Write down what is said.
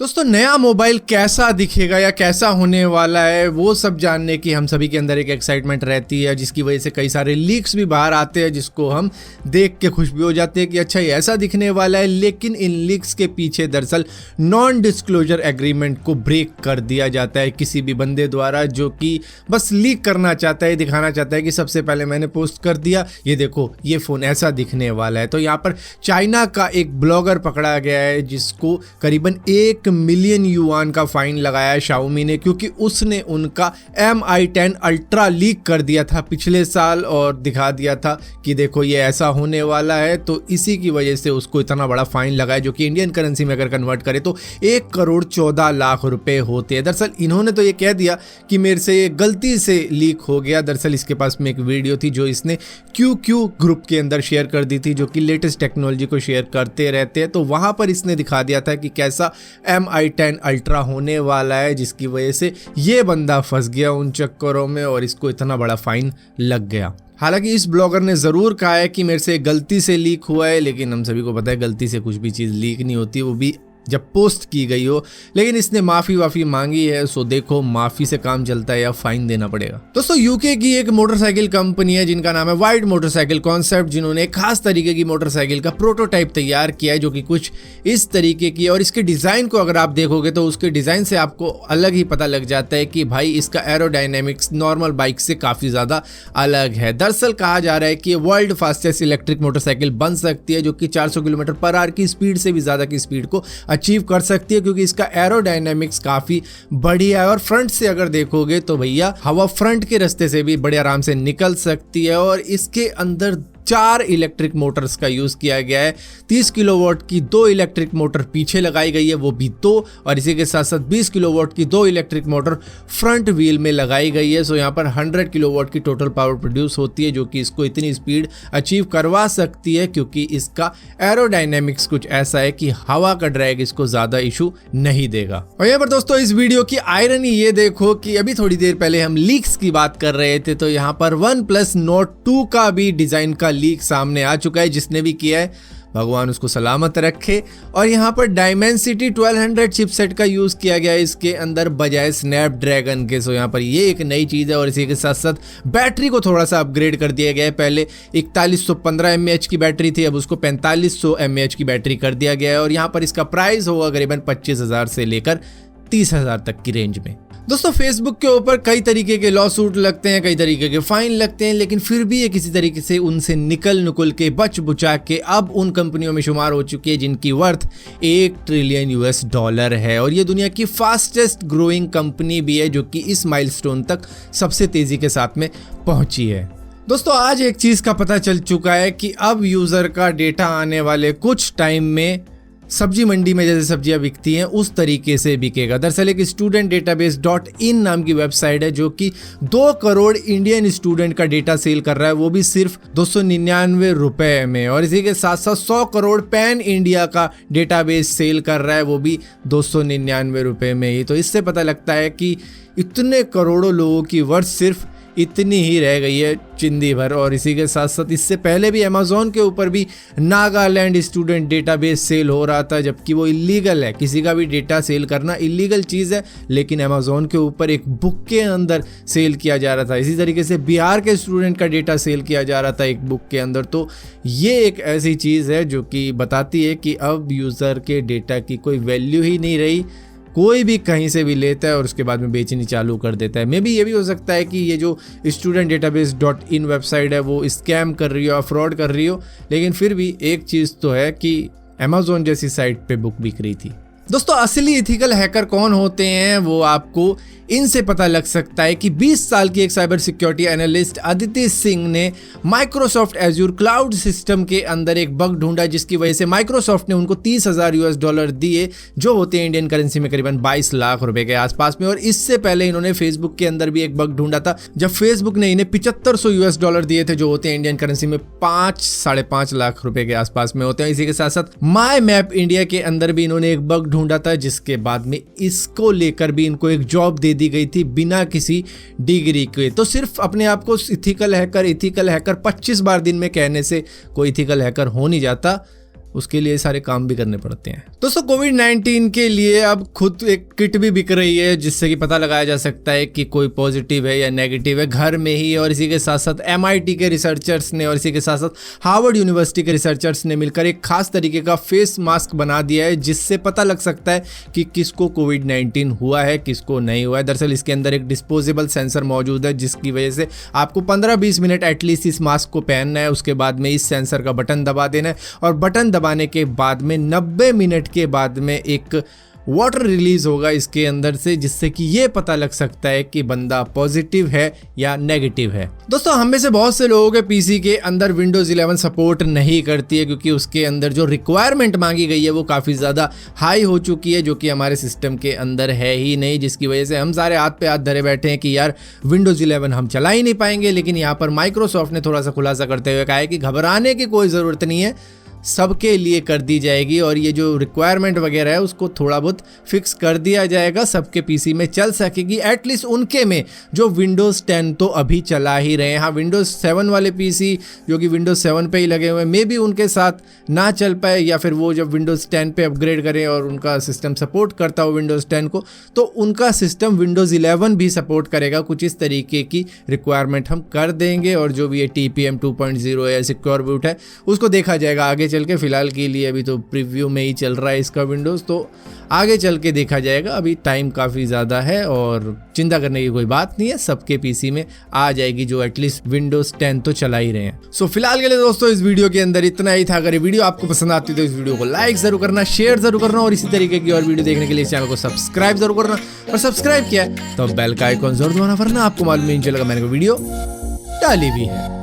दोस्तों नया मोबाइल कैसा दिखेगा या कैसा होने वाला है वो सब जानने की हम सभी के अंदर एक एक्साइटमेंट रहती है, जिसकी वजह से कई सारे लीक्स भी बाहर आते हैं जिसको हम देख के खुश भी हो जाते हैं कि अच्छा ये ऐसा दिखने वाला है। लेकिन इन लीक्स के पीछे दरअसल नॉन डिस्क्लोजर एग्रीमेंट को ब्रेक कर दिया जाता है किसी भी बंदे द्वारा, जो कि बस लीक करना चाहता है, दिखाना चाहता है कि सबसे पहले मैंने पोस्ट कर दिया, ये देखो ये फ़ोन ऐसा दिखने वाला है। तो यहाँ पर चाइना का एक ब्लॉगर पकड़ा गया है जिसको करीबन 1 मिलियन युआन का फाइन लगाया है शाओमी ने, क्योंकि उसने उनका Mi 10 अल्ट्रा लीक कर दिया था पिछले साल और दिखा दिया था कि देखो ये ऐसा होने वाला है। तो इसी की वजह से उसको इतना बड़ा फाइन लगा है, जो कि इंडियन करेंसी में अगर कन्वर्ट करे तो 1,14,00,000 रुपए होते हैं। दरअसल इन्होंने तो ये कह दिया कि मेरे से ये गलती से लीक हो गया। दरअसल इसके पास में एक वीडियो थी जो इसने QQ ग्रुप के अंदर शेयर कर दी थी, जो कि लेटेस्ट टेक्नोलॉजी को शेयर करते रहते हैं। तो वहां पर इसने दिखा दिया था कि कैसा Mi 10 अल्ट्रा होने वाला है, जिसकी वजह से ये बंदा फंस गया उन चक्करों में और इसको इतना बड़ा फाइन लग गया। हालांकि इस ब्लॉगर ने ज़रूर कहा है कि मेरे से गलती से लीक हुआ है, लेकिन हम सभी को पता है गलती से कुछ भी चीज़ लीक नहीं होती, वो भी जब पोस्ट की गई हो। लेकिन इसने माफ़ी मांगी है, सो देखो माफ़ी से काम चलता है या फाइन देना पड़ेगा। दोस्तों यूके की एक मोटरसाइकिल कंपनी है जिनका नाम है वाइड मोटरसाइकिल कॉन्सेप्ट, जिन्होंने एक खास तरीके की मोटरसाइकिल का प्रोटोटाइप तैयार किया है, जो कि कुछ इस तरीके की। और इसके डिज़ाइन को अगर आप देखोगे तो उसके डिज़ाइन से आपको अलग ही पता लग जाता है कि भाई इसका एरोडायनेमिक्स नॉर्मल बाइक से काफ़ी ज़्यादा अलग है। दरअसल कहा जा रहा है कि वर्ल्ड फास्टेस्ट इलेक्ट्रिक मोटरसाइकिल बन सकती है, जो कि 400 किलोमीटर पर आवर की स्पीड से भी ज़्यादा की स्पीड को अचीव कर सकती है, क्योंकि इसका एरोडायनेमिक्स काफी बढ़िया है। और फ्रंट से अगर देखोगे तो भैया हवा फ्रंट के रास्ते से भी बड़े आराम से निकल सकती है। और इसके अंदर 4 इलेक्ट्रिक मोटर्स का यूज किया गया है। 30 किलोवाट की 2 इलेक्ट्रिक मोटर पीछे लगाई गई है, वो भी 2, और इसी के साथ साथ 20 किलोवाट की 2 इलेक्ट्रिक मोटर फ्रंट व्हील में लगाई गई है। सो यहाँ पर 100 किलोवाट की टोटल पावर प्रोड्यूस होती है, जो कि इसको इतनी स्पीड अचीव करवा सकती है, क्योंकि इसका एरोडायनेमिक्स कुछ ऐसा है कि हवा का ड्रैग इसको ज्यादा इशू नहीं देगा। और यहाँ पर दोस्तों इस वीडियो की आयरनी ये देखो कि अभी थोड़ी देर पहले हम लीक्स की बात कर रहे थे, तो यहाँ पर OnePlus Nord 2 का भी डिजाइन का लीक सामने आ चुका है। जिसने भी किया है भगवान उसको सलामत रखे। और यहाँ पर Dimensity 1200 चिपसेट का यूज किया गया है इसके अंदर बजाय स्नैपड्रैगन के। सो यहाँ पर ये एक नई चीज है। और इसी के साथ साथ बैटरी को थोड़ा सा अपग्रेड कर दिया गया है। पहले 4115 mAh की बैटरी थी, अब उसको 4500 mAh की बैटरी कर दिया गया है। और यहाँ पर इसका प्राइस होगा करीबन 25,000 से लेकर 30,000 तक की रेंज में। दोस्तों फेसबुक के ऊपर कई तरीके के लॉ सूट लगते हैं, कई तरीके के फाइन लगते हैं, लेकिन फिर भी ये किसी तरीके से उनसे निकल के बच बुचा के अब उन कंपनियों में शुमार हो चुकी है जिनकी वर्थ $1 ट्रिलियन है। और ये दुनिया की फास्टेस्ट ग्रोइंग कंपनी भी है, जो कि इस माइलस्टोन तक सबसे तेजी के साथ में पहुंची है। दोस्तों आज एक चीज का पता चल चुका है कि अब यूजर का डेटा आने वाले कुछ टाइम में सब्जी मंडी में जैसे सब्जियां बिकती हैं उस तरीके से बिकेगा। दरअसल एक स्टूडेंट डेटाबेस .in नाम की वेबसाइट है, जो कि 2 करोड़ इंडियन स्टूडेंट का डेटा सेल कर रहा है, वो भी सिर्फ 299 रुपए में। और इसी के साथ साथ 100 करोड़ पैन इंडिया का डेटाबेस सेल कर रहा है, वो भी 299 रुपए में ही। तो इससे पता लगता है कि इतने करोड़ों लोगों की वर्थ सिर्फ इतनी ही रह गई है चिंदी भर। और इसी के साथ साथ इससे पहले भी अमेज़ॉन के ऊपर भी नागालैंड स्टूडेंट डेटाबेस सेल हो रहा था, जबकि वो इलीगल है। किसी का भी डेटा सेल करना इलीगल चीज़ है, लेकिन अमेज़ॉन के ऊपर एक बुक के अंदर सेल किया जा रहा था। इसी तरीके से बिहार के स्टूडेंट का डेटा सेल किया जा रहा था एक बुक के अंदर। तो ये एक ऐसी चीज़ है जो कि बताती है कि अब यूज़र के डेटा की कोई वैल्यू ही नहीं रही। कोई भी कहीं से भी लेता है और उसके बाद में बेचनी चालू कर देता है। मे बी ये भी हो सकता है कि ये जो स्टूडेंट डेटाबेस .in वेबसाइट है वो स्कैम कर रही हो या फ्रॉड कर रही हो, लेकिन फिर भी एक चीज़ तो है कि अमेज़ॉन जैसी साइट पे बुक बिक रही थी। दोस्तों असली एथिकल हैकर कौन होते हैं वो आपको इनसे पता लग सकता है कि 20 साल की एक cyber security analyst Aditi Singh ने माइक्रोसॉफ्ट एज्योर क्लाउड सिस्टम के अंदर एक बग ढूंढा, जिसकी वजह से माइक्रोसॉफ्ट ने उनको $30,000 दिए, जो होते हैं इंडियन करेंसी में करीबन 22 लाख रुपए के आसपास में। और इससे पहले इन्होंने फेसबुक के अंदर भी एक बग ढूंढा था, जब फेसबुक ने इन्हें $7500 दिए थे, जो होते हैं इंडियन करेंसी में 5-5.5 लाख रुपए के आसपास में होते हैं। इसी के साथ साथ माई मैप इंडिया के अंदर भी इन्होंने एक बग ढूंढा था, जिसके बाद में इसको लेकर भी इनको एक जॉब दे दी गई थी बिना किसी डिग्री के। तो सिर्फ अपने आप को इथिकल हैकर 25 बार दिन में कहने से कोई इथिकल हैकर हो नहीं जाता। उसके लिए सारे काम भी करने पड़ते हैं। दोस्तों कोविड-19 के लिए अब खुद एक किट भी बिक रही है जिससे कि पता लगाया जा सकता है कि कोई पॉजिटिव है या नेगेटिव है घर में ही। और इसी के साथ साथ MIT के रिसर्चर्स ने और इसी के साथ साथ हार्वर्ड यूनिवर्सिटी के रिसर्चर्स ने मिलकर एक खास तरीके का फेस मास्क बना दिया है जिससे पता लग सकता है कि किसको कोविड-19 हुआ है किसको नहीं हुआ है। दरअसल इसके अंदर एक डिस्पोजेबल सेंसर मौजूद है जिसकी वजह से आपको 15-20 मिनट एटलीस्ट इस मास्क को पहनना है। उसके बाद में इस सेंसर का बटन दबा देना है और बटन दबाने के बाद में 90 मिनट के बाद में एक वाटर रिलीज होगा इसके अंदर से जिससे कि ये पता लग सकता है कि बंदा पॉजिटिव है या नेगेटिव है। दोस्तों हम में से बहुत से लोगों के पीसी के अंदर विंडोज 11 सपोर्ट नहीं करती है क्योंकि उसके अंदर जो रिक्वायरमेंट मांगी गई है वो काफ़ी ज़्यादा हाई हो चुकी है जो कि हमारे सिस्टम के अंदर है ही नहीं, जिसकी वजह से हम सारे हाथ पे हाथ धरे बैठे हैं कि यार विंडोज 11 हम चला ही नहीं पाएंगे। लेकिन यहाँ पर माइक्रोसॉफ्ट ने थोड़ा सा खुलासा करते हुए कहा है कि घबराने की कोई ज़रूरत नहीं है, सबके लिए कर दी जाएगी और ये जो रिक्वायरमेंट वगैरह है उसको थोड़ा बहुत फिक्स कर दिया जाएगा, सबके पीसी में चल सकेगी एटलीस्ट उनके में जो विंडोज़ 10 तो अभी चला ही रहे हैं। हाँ विंडोज़ 7 वाले पीसी जो कि विंडोज़ 7 पे ही लगे हुए हैं मे भी उनके साथ ना चल पाए या फिर वो जब विंडोज़ 10 पे अपग्रेड करें और उनका सिस्टम सपोर्ट करता हो विंडोज़ 10 को तो उनका सिस्टम विंडोज़ 11 भी सपोर्ट करेगा। कुछ इस तरीके की रिक्वायरमेंट हम कर देंगे और जो भी ये TPM 2.0 है सिक्योर बूट है उसको देखा जाएगा आगे चल के। फिलहाल के लिए अभी तो प्रीव्यू में ही चल रहा है इसका विंडोज़, तो आगे चल के देखा जाएगा। अभी टाइम काफ़ी ज़्यादा है और चिंता करने की कोई बात नहीं है, सबके पीसी में आ जाएगी जो एटलीस्ट विंडोज़ 10 तो चला ही रहे हैं। सो फिलहाल के लिए दोस्तों इस वीडियो के अंदर इतना ही था। अगर ये वीडियो आपको पसंद आती है तो इस वीडियो को लाइक जरूर करना, शेयर जरूर करना और इसी तरीके की और वीडियो देखने के लिए इस चैनल को सब्सक्राइब जरूर करना। और सब्सक्राइब किया तो बेल का आइकॉन जरूर दबाना वरना आपको मालूम नहीं चलेगा मैंने कोई वीडियो डाली भी है।